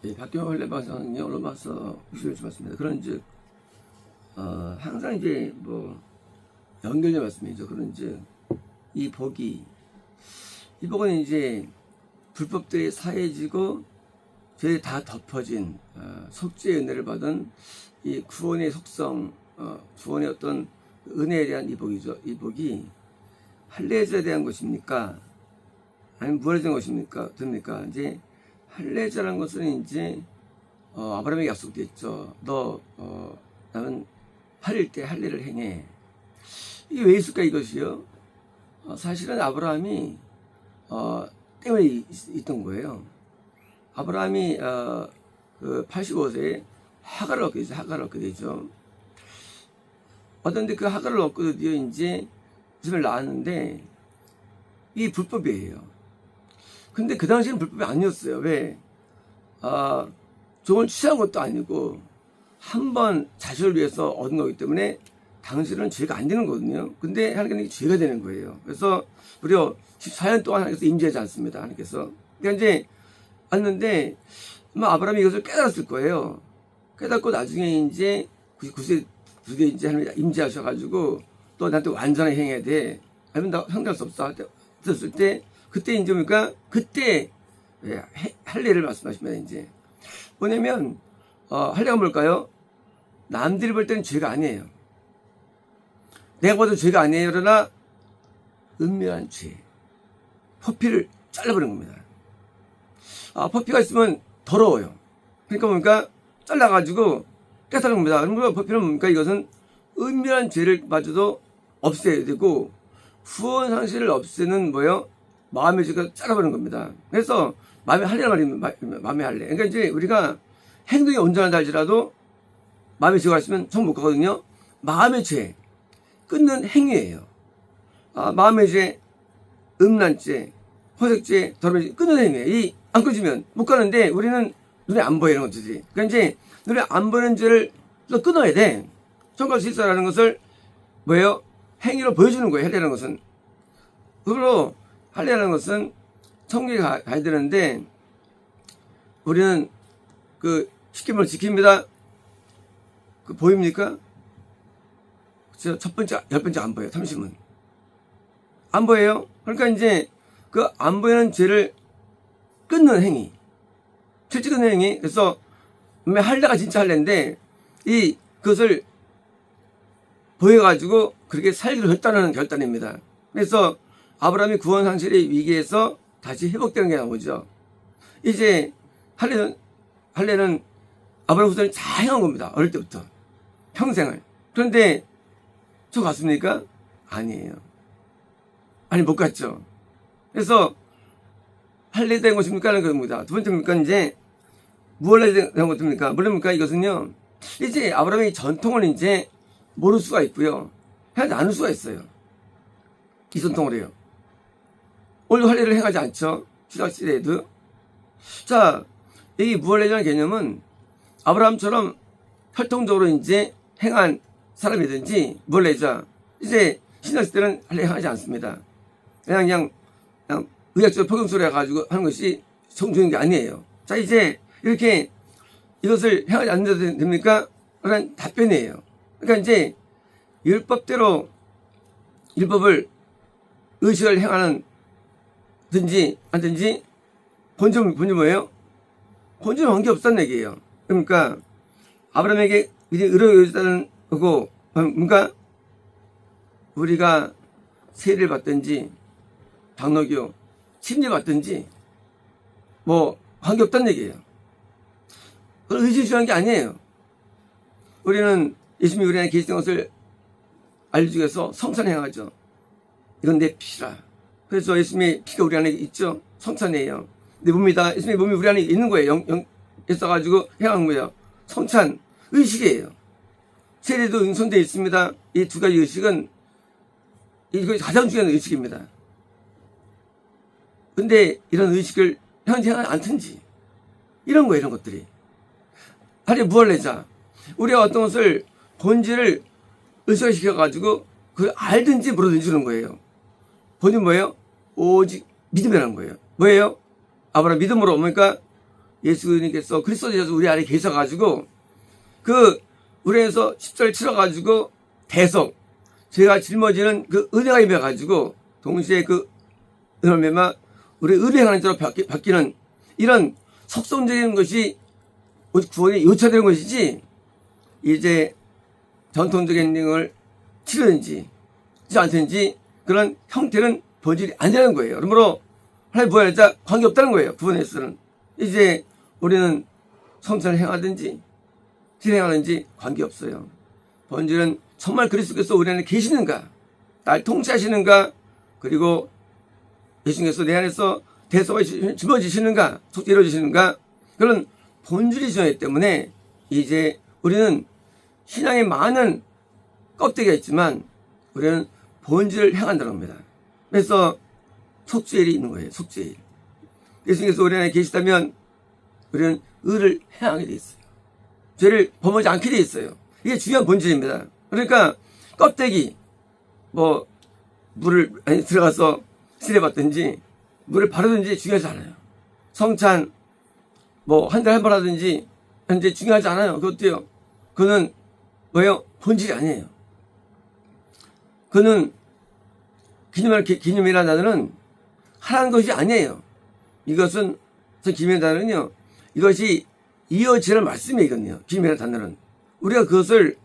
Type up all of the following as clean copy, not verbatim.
박경호 할례바상이 오늘 와서 구실을 주었습니다. 그런즉 항상 이제 뭐 연결된 말씀이죠. 그런즉 이 복은 이제 불법들이 사해지고 죄 다 덮어진 속죄의 은혜를 받은 이 구원의 속성, 구원의 어떤 은혜에 대한 이 복이죠. 이 복이 할례제에 대한 것입니까? 아니면 무엇에 대한 것입니까? 됩니까? 이제 할례제라는 것은 이제 아브라함에게 약속되어 있죠. 나는 8일 때 할례를 행해. 이게 왜 있을까 이것이요? 사실은 아브라함이 때문에 있던 거예요. 아브라함이 그 85세에 하갈을 얻게 되죠. 어떤데 그 하갈을 얻고 드디어 이제 이스마엘을 낳았는데 이게 불법이에요. 근데 그 당시에는 불법이 아니었어요. 왜? 종을 취한 것도 아니고 한 번 자식을 위해서 얻은 거기 때문에 당시는 죄가 안 되는 거거든요. 근데 하나님께 죄가 되는 거예요. 그래서 무려 14년 동안 하나님께서 임재하지 않습니다. 하나님께서. 그러니까 이제 왔는데 아브라함이 이것을 깨달았을 거예요. 깨닫고 나중에 이제 99세 두개 이제 하나님 임재하셔가지고 또 나한테 완전하게 행해야 돼. 아니면 나 상대할 수 없어. 했을 때 그때 이제 보니까 그때 할례를 말씀하시면 이제 뭐냐면 할례가 뭘까요? 남들이 볼 때는 죄가 아니에요. 내가 봐도 죄가 아니에요. 그러나 은밀한 죄, 포피를 잘라버리는 겁니다. 포피가 있으면 더러워요. 그러니까 뭡니까? 잘라가지고 깨달은 겁니다. 그러면 포피는 뭡니까? 이것은 은밀한 죄를 마저도 없애야 되고 후원 상실을 없애는 뭐요? 마음의 죄가 잘라버리는 겁니다. 그래서 마음의 할례란 말입니다. 마음의 할례. 그러니까 이제 우리가 행동이 온전하다 할지라도 마음의 죄가 있으면 성 못 가거든요. 마음의 죄 끊는 행위예요. 마음의 죄, 음란죄, 호색죄, 더러움죄 끊는 행위예요. 이 안 끊어지면 못 가는데 우리는 눈에 안 보여 이런 것들이. 그러니까 이제 눈에 안 보이는 죄를 또 끊어야 돼. 성갈 수 있어라는 것을 뭐예요? 행위로 보여주는 거예요. 할례라는 것은. 그걸로 할례라는 것은 천국에 가야 되는데 우리는 그 십계명을 지킵니다. 그 보입니까? 첫 번째, 10번째 안 보여요. 30은. 안 보여요? 그러니까 이제 그 안 보이는 죄를 끊는 행위. 실제 끊는 행위. 그래서 할례가 진짜 할례인데 그것을 보여가지고 그렇게 살기로 결단하는 결단입니다. 그래서 아브라함이 구원 상실의 위기에서 다시 회복되는 게 나오죠. 이제 할례는 아브라함 후손이 잘 행한 겁니다. 어릴 때부터. 평생을. 그런데 저 갔습니까? 아니에요. 아니, 못 갔죠. 그래서 할례된 것입니까? 하는 겁니다. 두 번째입니까? 이제 무엇을 된 것입니까? 물론입니까? 이것은요, 이제 아브라함의 전통을 이제 모를 수가 있고요. 해야지 않을 수가 있어요. 이 전통을 해요. 오늘도 할례를 행하지 않죠. 신학시대에도. 자, 이 무할례라는 개념은 아브라함처럼 혈통적으로 이제 행한 사람이든지 무할례자. 이제 신학시대는 할례 행하지 않습니다. 그냥 의학적으로 포경소리 해가지고 하는 것이 성중인 게 아니에요. 자, 이제 이렇게 이것을 행하지 않는다 됩니까? 그런 답변이에요. 그러니까 이제 율법을 의식을 행하는 든지 안든지 본질은 뭐예요? 본질은 관계없다는 얘기예요. 그러니까 아브라함에게 이제 의로워 여겨졌다는 거고 뭔가 우리가 세례를 받든지 당노교 침례 받든지 뭐 관계없다는 얘기예요. 그걸 의식이 중요한 게 아니에요. 우리는 예수님이 우리 안에 계시던 것을 알려주기 위해서 성찬을 행하죠. 이건 내 피라. 그래서 예수님의 피가 우리 안에 있죠. 성찬이에요. 내 몸이다. 예수님의 몸이 우리 안에 있는 거예요. 있어가지고 행하는 거예요. 성찬 의식이에요. 세례도 응손되어 있습니다. 이 두 가지 의식은 이거 가장 중요한 의식입니다. 근데 이런 의식을 현재 행하지 않든지 이런 거예요. 이런 것들이. 하루에 무할례자. 우리가 어떤 것을 본질을 의식시켜가지고 그걸 알든지 모르든지 주는 거예요. 본질 뭐예요? 오직 믿음이라는 거예요. 뭐예요? 아브라함 믿음으로 뭡니까? 예수님께서 그리스도 되셔서 우리 안에 계셔가지고 그 우리 안에서 십자를 치러가지고 대속 죄가 짊어지는 그 은혜가 임해가지고 동시에 그 은혜가 우리 의뢰 하나님으로 바뀌는 이런 속성적인 것이 구원이 요차되는 것이지 이제 전통적인 행을 치르든지 하지 않든지 그런 형태는 본질이 안 되는 거예요. 그러므로 하나님 부활자 관계없다는 거예요. 구원에서는 이제 우리는 성찬을 행하든지 실행하든지 관계없어요. 본질은 정말 그리스도께서 우리 안에 계시는가, 날 통치하시는가, 그리고 예수님께서 내 안에서 대소가 짊어지시는가, 속죄 이루어지시는가, 그런 본질이 중요하기 때문에 이제 우리는 신앙에 많은 껍데기가 있지만 우리는 본질을 향한다는 겁니다. 그래서 속죄일이 있는 거예요. 속죄일. 예수님께서 우리 안에 계시다면 우리는 의를 행하게 돼 있어요. 죄를 범하지 않게 돼 있어요. 이게 중요한 본질입니다. 그러니까 껍데기 물을 들어가서 쓰레받든지 물을 바르든지 중요하지 않아요. 성찬 한 달에 한 번 하든지 현재 중요하지 않아요. 그것도요. 그거는 뭐예요? 본질이 아니에요. 그는 기념이라는 단어는 하라는 것이 아니에요. 이것은 기념이라는 단어는요. 이것이 이어지는 말씀이에요. 이건요. 기념이라는 단어는 우리가 그것을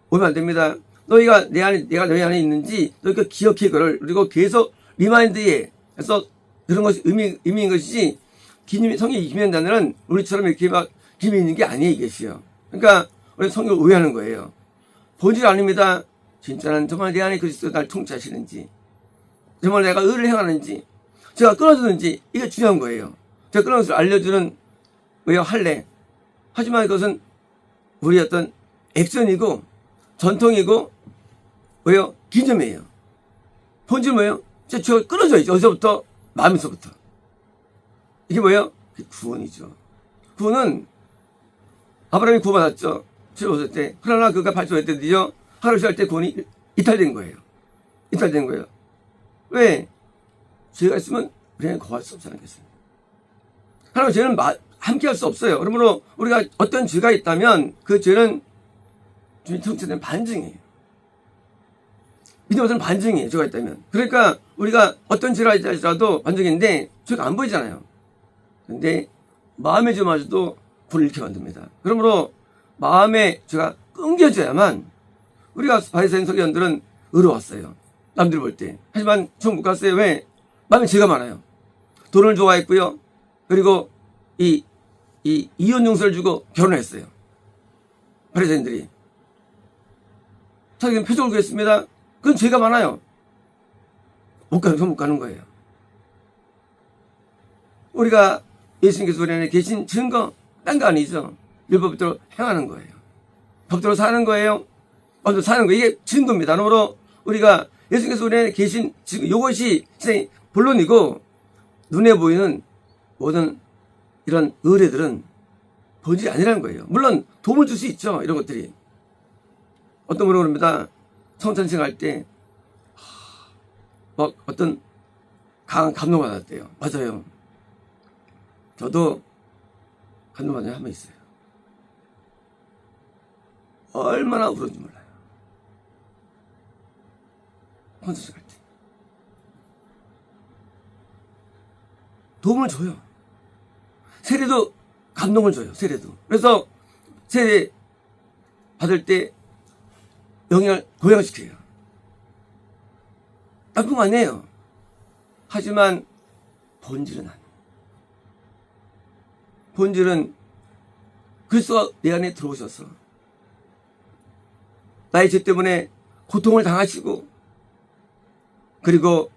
보면 안 됩니다. 너희가 내가 너희 안에 있는지 너희가 기억해 그걸. 그리고 계속 리마인드에 해서 그런 것이 의미인 것이지 성경의 기념이라는 단어는 우리처럼 이렇게 막 기념이 있는 게 아니에요. 이것이요. 그러니까 우리 성경을 오해하는 거예요. 본질 아닙니다. 진짜는 정말 내 안에 그리스도가 날 통치하시는지, 정말 내가 의를 행하는지, 제가 끊어주는지, 이게 중요한 거예요. 제가 끊어는 것을 알려주는 할례. 하지만 이것은 우리 어떤 액션이고 전통이고 기념이에요. 본질 뭐예요? 제가 끊어줘야죠. 어디서부터? 마음에서부터. 이게 뭐예요? 구원이죠. 구원은 아브라함이 구원받았죠. 75세 때. 그러나 그가 85세 때 드디어 하루씩 할 때 구원이 이탈된 거예요. 이탈된 거예요. 왜? 죄가 있으면 우리는 거할 수 없지 않겠습니까? 하나님 죄는 함께 할 수 없어요. 그러므로 우리가 어떤 죄가 있다면 그 죄는 주님 통치된 반증이에요. 믿음 없는 반증이에요. 죄가 있다면. 그러니까 우리가 어떤 죄가 있다 할지라도 반증인데 죄가 안 보이잖아요. 근데 마음의 죄마저도 불을 일으켜 만듭니다. 그러므로 마음의 죄가 끊겨져야만 우리가 바리새인 서기관들은 의로웠어요. 남들 볼 때. 하지만 전 못 갔어요. 왜? 마음에 죄가 많아요. 돈을 좋아했고요. 그리고 이혼 용서를 주고 결혼했어요. 바리새인들이. 자기는 표적을 구했습니다. 그건 죄가 많아요. 못 가는 거예요. 우리가 예수님께서 우리 안에 계신 증거, 딴 거 아니죠. 율법대로 행하는 거예요. 법대로 사는 거예요. 법대로 사는 거. 이게 증거입니다. 그러므로 우리가 예수님께서 우리 안에 계신 증거, 이것이 본론이고, 눈에 보이는 모든 이런 의뢰들은 본질이 아니라는 거예요. 물론 도움을 줄 수 있죠. 이런 것들이. 어떤 분은 그럽니다. 성찬식 할 때 어떤 강한 감동을 받았대요. 맞아요. 저도 감동받은 적 한 번 있어요. 얼마나 울었는지 몰라요. 성찬식 할 때. 도움을 줘요. 세례도 감동을 줘요. 세례도. 그래서 세례 받을 때 영향을 고양시켜요. 나쁜 거 아니에요. 하지만 본질은 아니에요. 본질은 그리스도가 내 안에 들어오셔서 나의 죄 때문에 고통을 당하시고 그리고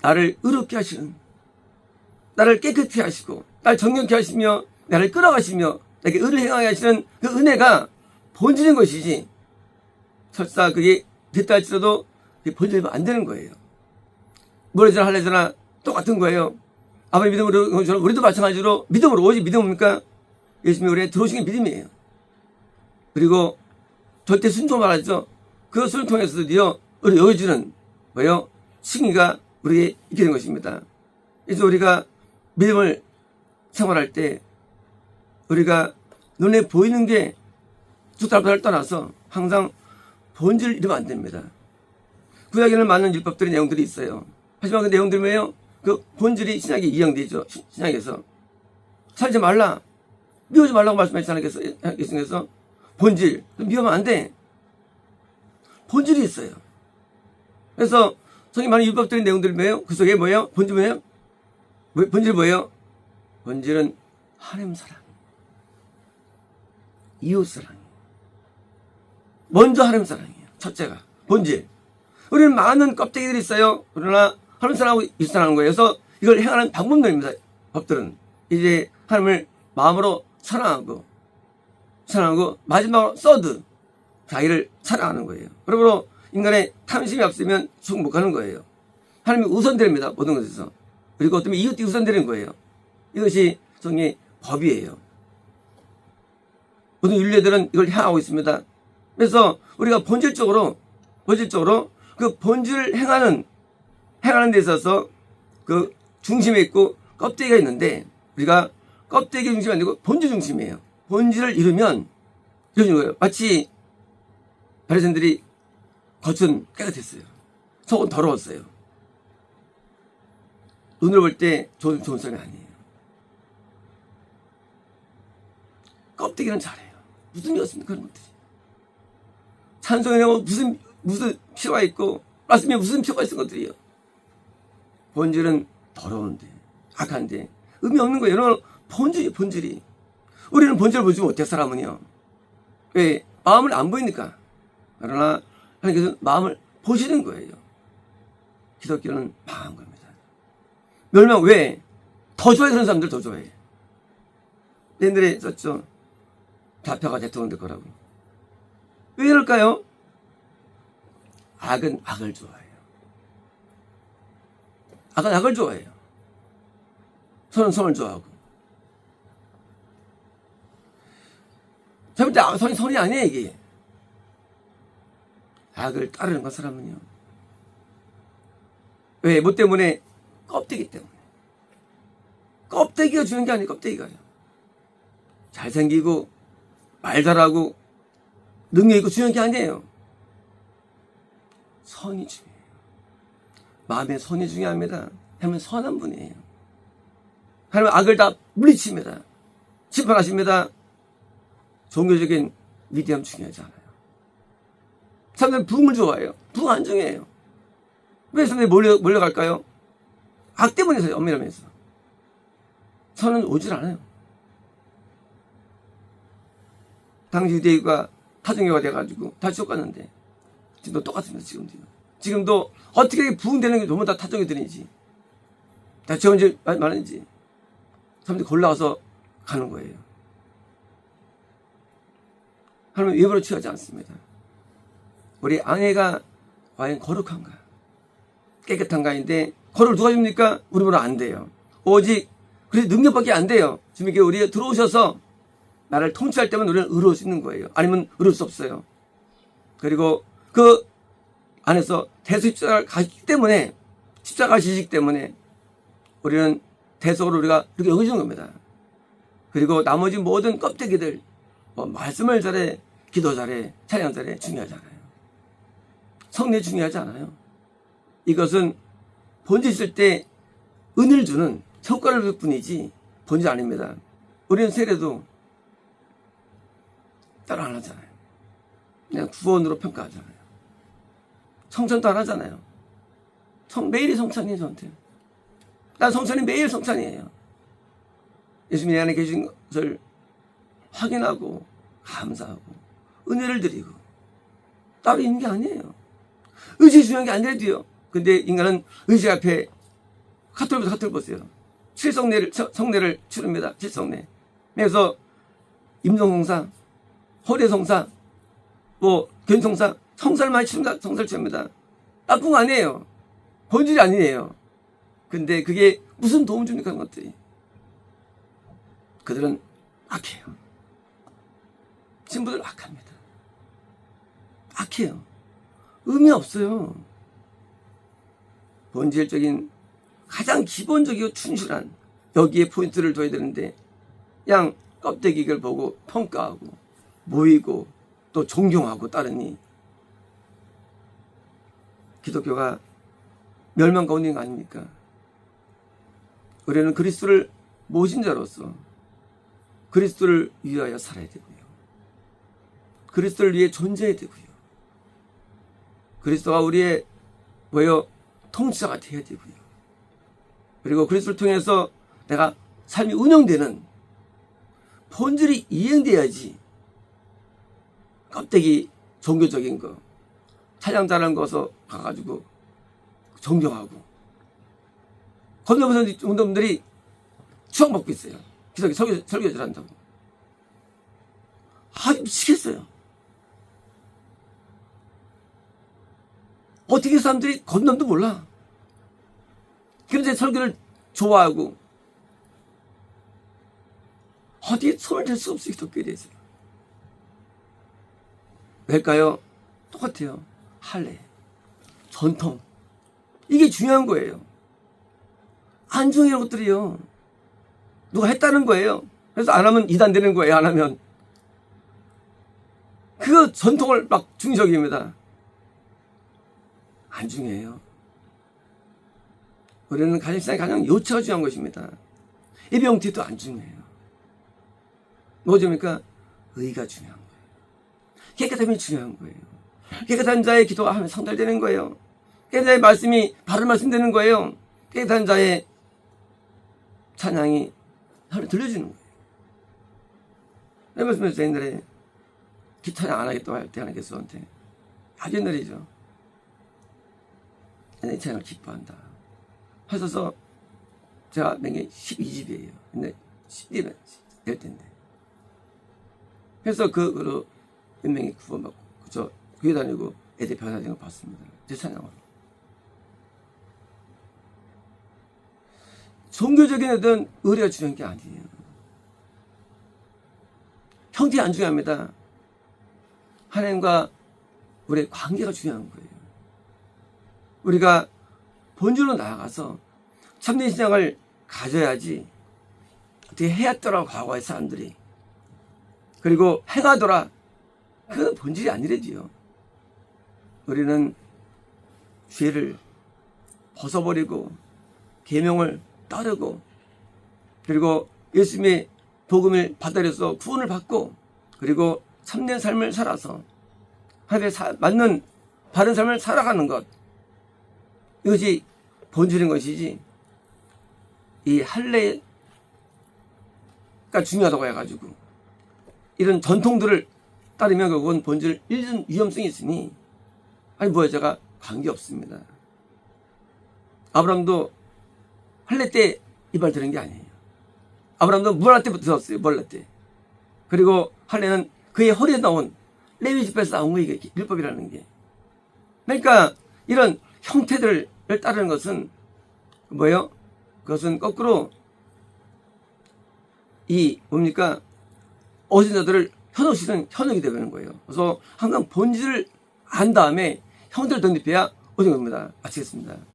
나를 의롭게 하시는, 나를 깨끗게 하시고 나를 정결케 하시며 나를 끌어가시며 나에게 의를 행하게 하시는 그 은혜가 본질인 것이지, 설사 그게 됐다 할지라도 본질이면 안 되는 거예요. 뭐래저나 할래저나 똑같은 거예요. 아버지 믿음으로 우리도 마찬가지로 믿음으로, 오직 믿음입니까? 예수님이 우리에 들어오신 게 믿음이에요. 그리고 절대 순종 말하죠. 그것을 통해서 드디어 우리 여겨주는 뭐예요? 칭의가 우리에게 있게 된 것입니다. 그래서 우리가 믿음을 생활할 때 우리가 눈에 보이는 게 두달을 떠나서 항상 본질을 잃으면 안 됩니다. 구약에는 많은 율법들의 내용들이 있어요. 하지만 그 내용들이 뭐예요? 그 본질이 신약에 이양되죠. 신약에서 살지 말라, 미우지 말라고 말씀하셨잖아요. 예수님께서 본질, 미우면 안 돼. 본질이 있어요. 그래서 성경 많은 율법들의 내용들이 뭐예요? 그 속에 뭐예요? 본질 뭐예요? 본질 뭐예요? 본질은 하나님 사랑, 이웃 사랑. 먼저 하나님 사랑이에요. 첫째가 본질. 우리는 많은 껍데기들이 있어요. 그러나 하나님 사랑하고 이웃 사랑하는 거예요. 그래서 이걸 행하는 방법론입니다. 법들은 이제 하나님을 마음으로 사랑하고 마지막으로 서드, 자기를 사랑하는 거예요. 그러므로 인간의 탐심이 없으면 충복하는 거예요. 하나님이 우선됩니다. 모든 것에서. 그리고 어떤 이웃이 우선되는 거예요. 이것이 성경의 법이에요. 모든 윤례들은 이걸 향하고 있습니다. 그래서 우리가 본질적으로 그 본질을 행하는 데 있어서 그 중심에 있고 껍데기가 있는데, 우리가 껍데기 중심이 아니고 본질 중심이에요. 본질을 잃으면 이러는 거예요. 마치 바리새인들이 겉은 깨끗했어요. 속은 더러웠어요. 눈으로 볼 때 좋은 사람이 아니에요. 껍데기는 잘해요. 무슨 일 없습니까? 그런 것들이. 찬송이라고 무슨 필요가 있고, 말씀에 무슨 필요가 있는 것들이요. 본질은 더러운데, 악한데, 의미 없는 거예요. 여러분, 본질이. 우리는 본질을 보지 못해, 사람은요. 왜? 마음을 안 보이니까. 그러나, 하나님께서는 마음을 보시는 거예요. 기독교는 망한 겁니다. 멸망, 왜? 더 좋아해, 그런 사람들 더 좋아해. 옛날에 썼죠. 좌표가 대통령 될 거라고. 왜 이럴까요? 악은 악을 좋아해요. 악은 악을 좋아해요. 선은 선을 좋아하고. 절대 선이 아니에요, 이게. 악을 따르는 건 사람은요. 왜? 뭐 때문에? 껍데기 때문에. 껍데기가 주는 게 아니에요, 껍데기가요. 잘생기고, 말 잘하고, 능력 있고 중요한 게 아니에요. 선이 중요해요. 마음의 선이 중요합니다. 하나님은 선한 분이에요. 하나님은 악을 다 물리칩니다. 심판하십니다. 종교적인 위대함 중요하지 않아요. 사람들은 부흥을 좋아해요. 부흥 안 중요해요. 왜 사람들이 몰려갈까요? 악 때문에서요. 엄밀하면서. 선은 오질 않아요. 당시 유대인과 타종교가 돼가지고 다 지옥 갔는데 지금도 똑같습니다. 지금도 어떻게 부흥되는 게 너무 다 타종교들이지. 다 지원지 많은지 사람들이 골라와서 가는 거예요. 하나님은 외모로 취하지 않습니다. 우리 아내가 과연 거룩한가, 깨끗한가인데 거룩을 누가 줍니까? 우리보다 안 돼요. 오직 그래서 능력밖에 안 돼요. 주님께 우리가 들어오셔서 나를 통치할 때만 우리는 의로울 수 있는 거예요. 아니면 의로울 수 없어요. 그리고 그 안에서 대속 십자가를 가시기 때문에, 십자가 지시기 때문에 우리는 대속으로 우리가 이렇게 여겨지는 겁니다. 그리고 나머지 모든 껍데기들, 말씀을 잘해, 기도 잘해, 찬양 잘해, 중요하지 않아요. 성례 중요하지 않아요. 이것은 본질 있을 때 은혜를 주는 효과를 줄 뿐이지 본질 아닙니다. 우리는 세례도 따로 안 하잖아요. 그냥 구원으로 평가하잖아요. 성찬도 안 하잖아요. 매일이 성찬이에요, 저한테. 난 성찬이 매일 성찬이에요. 예수님이 내 안에 계신 것을 확인하고 감사하고 은혜를 드리고 따로 있는 게 아니에요. 의식이 중요한 게 아니라도요. 근데 인간은 의식 앞에 카톨릭 보세요. 성례를 치릅니다. 7성례. 그래서 임종성사, 호례성사, 견성사, 성사를 많이 치릅니다. 성사를 치릅니다. 나쁜 거 아니에요. 본질이 아니에요. 근데 그게 무슨 도움 줍니까, 그런 것들이. 그들은 악해요. 신부들 악합니다. 악해요. 의미 없어요. 본질적인 가장 기본적이고 충실한, 여기에 포인트를 둬야 되는데 그냥 껍데기를 보고 평가하고 모이고 또 존경하고 따르니 기독교가 멸망 가운데 있는 거 아닙니까? 우리는 그리스도를 모신 자로서 그리스도를 위하여 살아야 되고요. 그리스도를 위해 존재해야 되고요. 그리스도가 우리의 통치자가 되어야 되고요. 그리고 그리스도를 통해서 내가 삶이 운영되는 본질이 이행돼야지 껍데기 종교적인 거 찬양 잘하는 거서 가가지고 존경하고 건너면서 운동들이 추앙받고 있어요. 기독교 설교를 한다고. 미치겠어요. 어떻게 사람들이 건너도 몰라. 그런데 설교를 좋아하고 어디에 손을 댈 수 없어요. 기독교에 대해서. 왜일까요? 똑같아요. 할례, 전통, 이게 중요한 거예요. 안 중요한 것들이요. 누가 했다는 거예요. 그래서 안 하면 이단되는 거예요. 안 하면. 그 전통을 막 중의적입니다. 안 중요해요. 우리는 가정신앙이 가장 요체가 중요한 것입니다. 예배 형태도 안 중요해요. 뭐죠?니까 의가 중요한 거예요. 깨끗함이 중요한 거예요. 깨끗한 자의 기도가 하면 상달되는 거예요. 깨끗한 자의 말씀이 바른 말씀 되는 거예요. 깨끗한 자의 찬양이 하루 들려주는 거예요. 내 말씀에서 옛날에 찬양 안 하겠다고 할 때 하나님 개수한테 아주 옛날이죠. 내 찬양을 기뻐한다 하셔서 제가 맹게 12집이에요. 근데 12년 될 텐데. 그래서 그거로 몇 명이 구원받고 저 교회 다니고 애들 변화되는 거 봤습니다. 제 찬양으로. 종교적인 어떤 의례가 중요한 게 아니에요. 형태 안 중요합니다. 하나님과 우리의 관계가 중요한 거예요. 우리가 본질로 나아가서 참된 신앙을 가져야지 어떻게 해왔더라 과거의 사람들이 그리고 행하더라 그 본질이 아니래지요. 우리는 죄를 벗어버리고 계명을 따르고 그리고 예수님의 복음을 받아들여서 구원을 받고 그리고 참된 삶을 살아서 하나님에 맞는 바른 삶을 살아가는 것, 이것이 본질인 것이지 이 할례가 중요하다고 해가지고 이런 전통들을 따르면 그건 본질 잃는 위험성이 있으니 제가 관계없습니다. 아브라함도 할례 때 이발 들은 게 아니에요. 아브라함도 물할 때부터 들었어요. 물할 때. 그리고 할례는 그의 허리에 나온 레위 지파에서 나온 거예요. 이게 율법이라는 게. 그러니까 이런 형태들을 따르는 것은 뭐예요? 그것은 거꾸로 어진 자들을 현혹시키는 현혹이 되는 거예요. 그래서 항상 본질을 안 다음에 형태를 덧입혀야 어진 겁니다. 마치겠습니다.